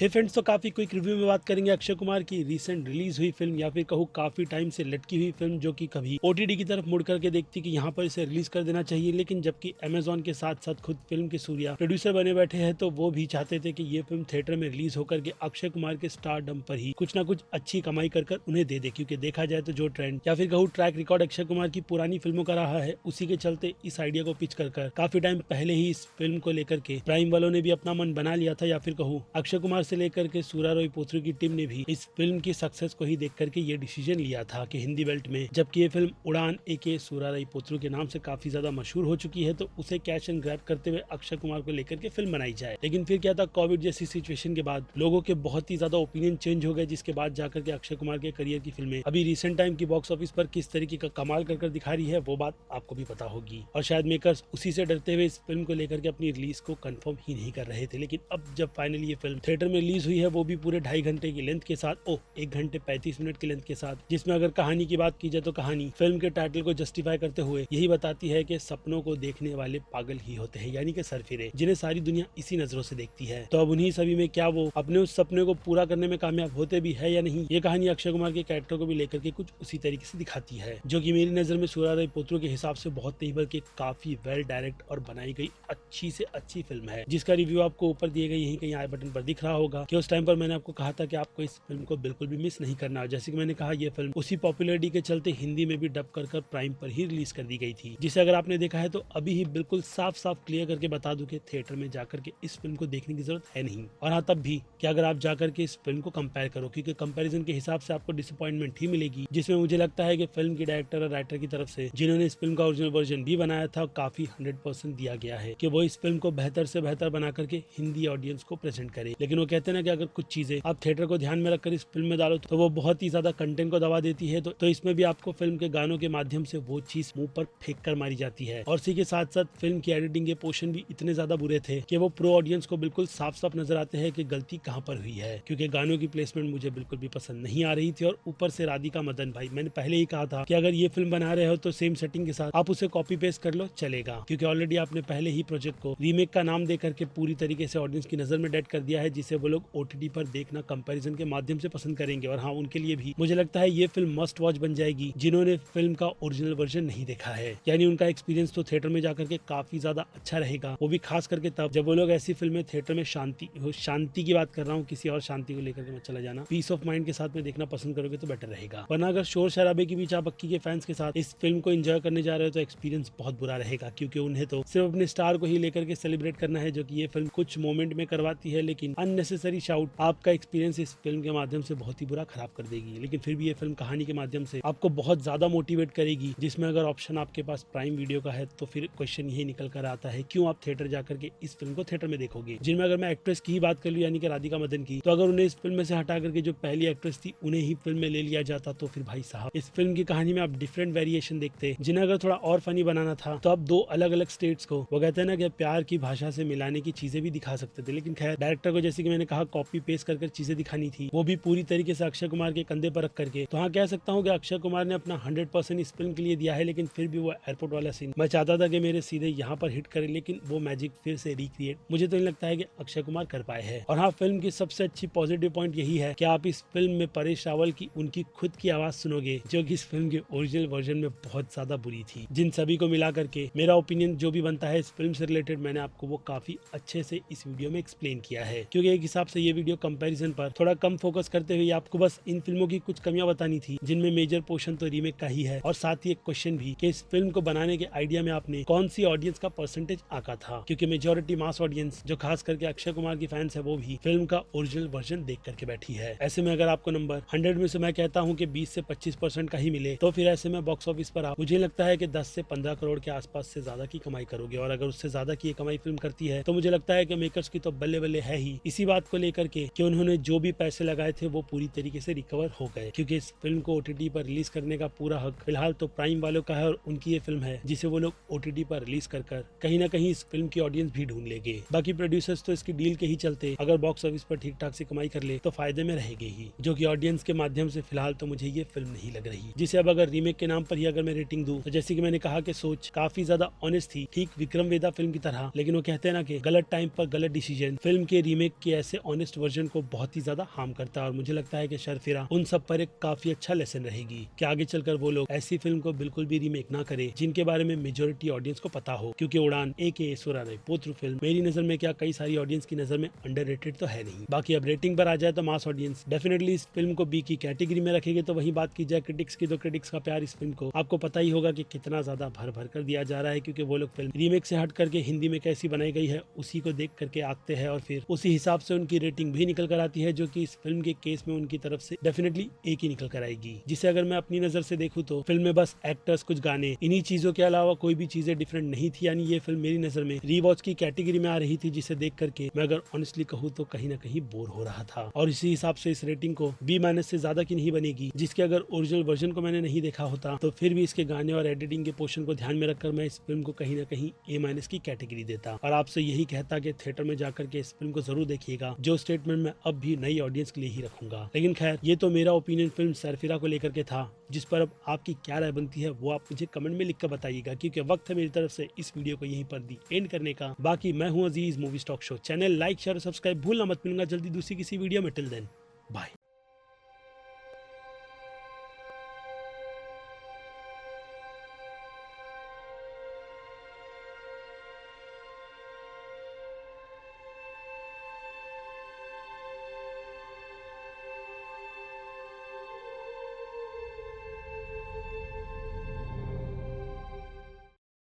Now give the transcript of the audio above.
हे friends, तो काफी quick review में बात करेंगे अक्षय कुमार की रिसेंट रिलीज हुई फिल्म या फिर कहूँ काफी टाइम से लटकी हुई फिल्म जो कि कभी ओटीटी की तरफ मुड़ करके देखती कि यहाँ पर इसे रिलीज कर देना चाहिए, लेकिन जबकि अमेजोन के साथ साथ खुद फिल्म के सूर्या प्रोड्यूसर बने बैठे हैं तो वो भी चाहते थे कि ये फिल्म थिएटर में रिलीज होकर के अक्षय कुमार के स्टारडम पर ही कुछ ना कुछ अच्छी कमाई कर उन्हें दे दे, क्योंकि देखा जाए तो जो ट्रेंड या फिर कहूँ ट्रैक रिकॉर्ड अक्षय कुमार की पुरानी फिल्मों का रहा है, उसी के चलते इस आइडिया को पिच कर काफी टाइम पहले ही इस फिल्म को लेकर के प्राइम वालों ने भी अपना मन बना लिया था, या फिर कहूँ अक्षय कुमार से लेकर के सूर्या रॉय पोथरू की टीम ने भी इस फिल्म की सक्सेस को ही देख करके ये डिसीजन लिया था कि हिंदी बेल्ट में जबकि ये फिल्म उड़ान एके सूर्या रॉय पोथरू के नाम से काफी ज्यादा मशहूर हो चुकी है, तो उसे कैश एंड ग्रैब करते हुए अक्षय कुमार को लेकर के फिल्म बनाई जाए। लेकिन फिर क्या था, कोविड जैसी सिचुएशन के बाद लोगों के बहुत ही ज्यादा ओपिनियन चेंज हो गए, जिसके बाद जाकर के अक्षय कुमार के करियर की फिल्में अभी रिसेंट टाइम की बॉक्स ऑफिस पर किस तरीके का कमाल कर दिखा रही है वो बात आपको भी पता होगी। और शायद मेकर्स उसी से डरते हुए इस फिल्म को लेकर के अपनी रिलीज को कंफर्म ही नहीं कर रहे थे, लेकिन अब जब फाइनली ये फिल्म थिएटर में रिलीज हुई है, वो भी पूरे 2.5 घंटे की लेंथ के साथ, 1 घंटे 35 मिनट की लेंथ के साथ, जिसमें अगर कहानी की बात की जाए तो कहानी फिल्म के टाइटल को जस्टिफाई करते हुए यही बताती है कि सपनों को देखने वाले पागल ही होते हैं, यानी कि सरफिरे जिन्हें सारी दुनिया इसी नजरों से देखती है। तो अब उन्हीं सभी में क्या वो अपने उस सपने को पूरा करने में कामयाब होते भी है या नहीं, ये कहानी अक्षय कुमार के कैरेक्टर को भी लेकर के कुछ उसी तरीके से दिखाती है, जो कि मेरी नजर में सूर्या रॉय पोथरू के हिसाब से बहुत नहीं बल्कि काफी वेल डायरेक्ट और बनाई गई अच्छी से अच्छी फिल्म है, जिसका रिव्यू आपको ऊपर दिए गए यहीं कहीं आई बटन पर दिख रहा होगा कि उस टाइम पर मैंने आपको कहा था कि आपको इस फिल्म को बिल्कुल भी मिस नहीं करना। जैसे कि मैंने कहा, ये फिल्म उसी पॉपुलरिटी के चलते हिंदी में भी डब कर प्राइम पर ही रिलीज कर दी गई थी, जिसे अगर आपने देखा है तो अभी ही बिल्कुल साफ साफ क्लियर करके बता दूं कि थिएटर में जाकर के इस फिल्म को देखने की जरूरत है नहीं। और हाँ, तब भी कि अगर आप जाकर के इस फिल्म को कंपेयर करो, क्योंकि कंपैरिजन के हिसाब से आपको डिसअपॉइंटमेंट ही मिलेगी, जिसमें मुझे लगता है कि फिल्म की डायरेक्टर और राइटर की तरफ से जिन्होंने इस फिल्म का ओरिजिनल वर्जन भी बनाया था, काफी 100% दिया गया है कि वो इस फिल्म को बेहतर से बेहतर बना करके हिंदी ऑडियंस को प्रेजेंट करे। लेकिन वो कहते हैं ना कि अगर कुछ चीजें आप थिएटर को ध्यान में रखकर इस फिल्म में डालो तो वो बहुत ही ज्यादा कंटेंट को दबा देती है, तो इसमें भी आपको फिल्म के गानों के माध्यम से वो चीज मुंह पर फेंक कर मारी जाती है। और इसी के साथ साथ फिल्म की एडिटिंग के पोर्शन भी इतने ज्यादा बुरे थे कि वो प्रो ऑडियंस को बिल्कुल साफ साफ नजर आते हैं कि गलती कहाँ पर हुई है, क्योंकि गानों की प्लेसमेंट मुझे बिल्कुल भी पसंद नहीं आ रही थी। और ऊपर से राधिका मदन, भाई मैंने पहले ही कहा था कि अगर ये फिल्म बना रहे हो तो सेम सेटिंग के साथ आप उसे कॉपी पेस्ट कर लो, चलेगा, क्योंकि ऑलरेडी आपने पहले ही प्रोजेक्ट को रीमेक का नाम दे करके पूरी तरीके से ऑडियंस की नजर में डेड कर दिया है, जिसे वो लोग ओटीटी पर देखना कंपैरिजन के माध्यम से पसंद करेंगे। और हाँ, उनके लिए भी मुझे लगता है ये फिल्म मस्ट वॉच बन जाएगी जिन्होंने फिल्म का ओरिजिनल वर्जन नहीं देखा है, यानी उनका एक्सपीरियंस तो थिएटर में जाकर के काफी ज्यादा अच्छा रहेगा, वो भी खास करके तब जब वो लोग ऐसी फिल्में थिएटर में शांति की बात कर रहा हूँ, किसी और शांति को लेकर के मत चला जाना, पीस ऑफ माइंड के साथ में देखना पसंद करोगे तो बेटर रहेगा। वरना अगर शोर शराबे के बीच आप अक्की के फैंस के साथ इस फिल्म को एंजॉय करने जा रहे हो तो एक्सपीरियंस बहुत बुरा रहेगा, क्योंकि उन्हें तो सिर्फ अपने स्टार को ही लेकर के सेलिब्रेट करना है, जो कि ये फिल्म कुछ मोमेंट में करवाती है, लेकिन अननेसेसरी शाउट आपका एक्सपीरियंस इस फिल्म के माध्यम से बहुत ही बुरा खराब कर देगी। लेकिन फिर भी ये फिल्म कहानी के माध्यम से आपको बहुत ज्यादा मोटिवेट करेगी, जिसमें अगर ऑप्शन आपके पास प्राइम वीडियो का है तो फिर क्वेश्चन यही निकल कर आता है, क्यों आप थिएटर जाकर के इस फिल्म को थिएटर में देखोगे। जिनमें अगर मैं एक्ट्रेस की ही बात कर लूं, यानी कि राधिका मदन की, तो अगर उन्हें इस फिल्म में से हटा करके जो पहली एक्ट्रेस थी उन्हें ही फिल्म में ले लिया जाता तो फिर भाई साहब इस फिल्म की कहानी में आप डिफरेंट वेरिएशन देखते, जिन्हें अगर थोड़ा और फनी बनाना था तो आप 2 अलग अलग स्टेट्स को, वो कहते हैं ना कि प्यार की भाषा से मिलाने की चीजें भी दिखा सकते थे। लेकिन खैर, डायरेक्टर को जैसे कि मैंने कहा कॉपी पेस्ट कर चीजें दिखानी थी, वो भी पूरी तरीके से अक्षय कुमार के कंधे पर रख करके। तो हाँ, कह सकता हूँ कि अक्षय कुमार ने अपना 100% इस फिल्म के लिए दिया है, लेकिन फिर भी वो एयरपोर्ट वाला सीन मैं चाहता था कि मेरे सीधे यहाँ पर हिट करे, लेकिन वो मैजिक फिर से रिक्रिएट मुझे तो नहीं लगता है कि अक्षय कुमार कर पाए हैं। और हाँ, फिल्म की सबसे अच्छी पॉजिटिव पॉइंट यही है कि आप इस फिल्म में परेश रावल की उनकी खुद की आवाज सुनोगे, जो कि इस फिल्म के ओरिजिनल वर्जन में बहुत ज्यादा बुरी थी। जिन सभी को मिला करके मेरा ओपिनियन जो भी बनता है इस फिल्म से रिलेटेड, मैंने आपको वो काफी अच्छे से इस वीडियो में एक्सप्लेन किया है, क्योंकि एक हिसाब से ये वीडियो कंपैरिजन पर थोड़ा कम फोकस करते हुए आपको बस इन फिल्मों की कुछ कमियां बतानी थी, जिनमें मेजर पोर्शन तो रीमेक का ही है, और साथ ही एक क्वेश्चन भी कि इस फिल्म को बनाने के आइडिया में आपने कौन सी ऑडियंस का परसेंटेज आका था, क्योंकि मेजोरिटी मास ऑडियंस जो खास करके अक्षय कुमार की फैंस है वो भी फिल्म का ओरिजिनल वर्जन देख करके बैठी है। ऐसे में अगर आपको नंबर 100 में से मैं कहता हूँ कि 20 से 25% का ही मिले, तो फिर ऐसे में बॉक्स ऑफिस पर आप मुझे लगता है कि 10 से 15 करोड़ के आसपास से ज्यादा की कमाई करोगे। और अगर उससे ज्यादा की कमाई फिल्म करती है तो मुझे लगता है कि मेकर्स की तो बल्ले बल्ले है ही इसी बात को लेकर के कि उन्होंने जो भी पैसे लगाए थे वो पूरी तरीके से रिकवर हो गए, क्योंकि इस फिल्म को ओटीटी पर रिलीज करने का पूरा हक फिलहाल तो प्राइम वालों का है, और उनकी ये फिल्म है जिसे वो लोग ओटीटी पर रिलीज कर कहीं ना कहीं इस फिल्म की ऑडियंस भी ढूंढ लेंगे। बाकी प्रोड्यूसर्स तो इसकी डील के ही चलते अगर बॉक्स ऑफिस पर ठीक ठाक से कमाई कर ले तो फायदे में रहेगी ही, जो कि ऑडियंस के माध्यम से फिलहाल तो मुझे ये फिल्म नहीं लग रही। जिसे अब अगर रीमेक के नाम पर ही अगर मैं रेटिंग दूं तो जैसे कि मैंने कहा कि सोच काफी ज्यादा ऑनेस्ट थी, ठीक विक्रम वेदा फिल्म की तरह, लेकिन वो कहते हैं ना कि गलत टाइम पर गलत डिसीजन, फिल्म के रीमेक की ऐसी से ऑनेस्ट वर्जन को बहुत ही ज्यादा हार्म करता है और मुझे लगता है कि शर्फिरा उन सब पर एक काफी अच्छा लेसन रहेगी कि आगे चलकर वो लोग ऐसी फिल्म को बिल्कुल भी रीमेक ना करे जिनके बारे में मेजोरिटी ऑडियंस को पता हो, क्योंकि उड़ान AKA सुरानाई फिल्म मेरी नजर में क्या कई सारी ऑडियंस की नजर में अंडररेटेड तो है नहीं। बाकी अब रेटिंग पर आ जाए तो मास ऑडियंस डेफिनेटली इस फिल्म को बी की कैटेगरी में रखेगी। तो वही बात की जाए क्रिटिक्स की, तो क्रिटिक्स का प्यार इस फिल्म को आपको पता ही होगा कि कितना ज्यादा भर भर कर दिया जा रहा है, क्योंकि वो लोग फिल्म रीमेक से हट करके हिंदी में कैसी बनाई गई है उसी को देख करके आते हैं और फिर उसी हिसाब से उनकी रेटिंग भी निकल कर आती है, जो कि इस फिल्म के केस में उनकी तरफ से डेफिनेटली एक ही निकल कर आएगी। जिसे अगर मैं अपनी नजर से देखूं तो फिल्म में बस एक्टर्स, कुछ गाने, इन्हीं चीजों के अलावा कोई भी चीजें डिफरेंट नहीं थी। यानी ये फिल्म मेरी नजर में रीवॉच की कैटेगरी में आ रही थी, जिसे देख करके मैं अगर ऑनेस्टली कहूँ तो कहीं ना कहीं बोर हो रहा था। और इसी हिसाब से इस रेटिंग को B- से ज्यादा की नहीं बनेगी, जिसके अगर ओरिजिनल वर्जन को मैंने नहीं देखा होता तो फिर भी इसके गाने और एडिटिंग के पोर्शन को ध्यान में रखकर मैं इस फिल्म को कहीं ना कहीं A- की कैटेगरी देता और आपसे यही कहता कि थिएटर में जाकर के इस फिल्म को जरूर देखिएगा, जो स्टेटमेंट मैं अब भी नई ऑडियंस के लिए ही रखूंगा। लेकिन खैर, ये तो मेरा ओपिनियन फिल्म सरफिरा को लेकर के था, जिस पर अब आपकी क्या राय बनती है वो आप मुझे कमेंट में लिखकर बताइएगा, क्योंकि वक्त है मेरी तरफ से इस वीडियो को यहीं पर दी एंड करने का। बाकी मैं हूं Aziz, movie stock show channel like share और सब्सक्राइब भूलना मत। मिलूंगा जल्दी दूसरी किसी वीडियो में। Till then bye.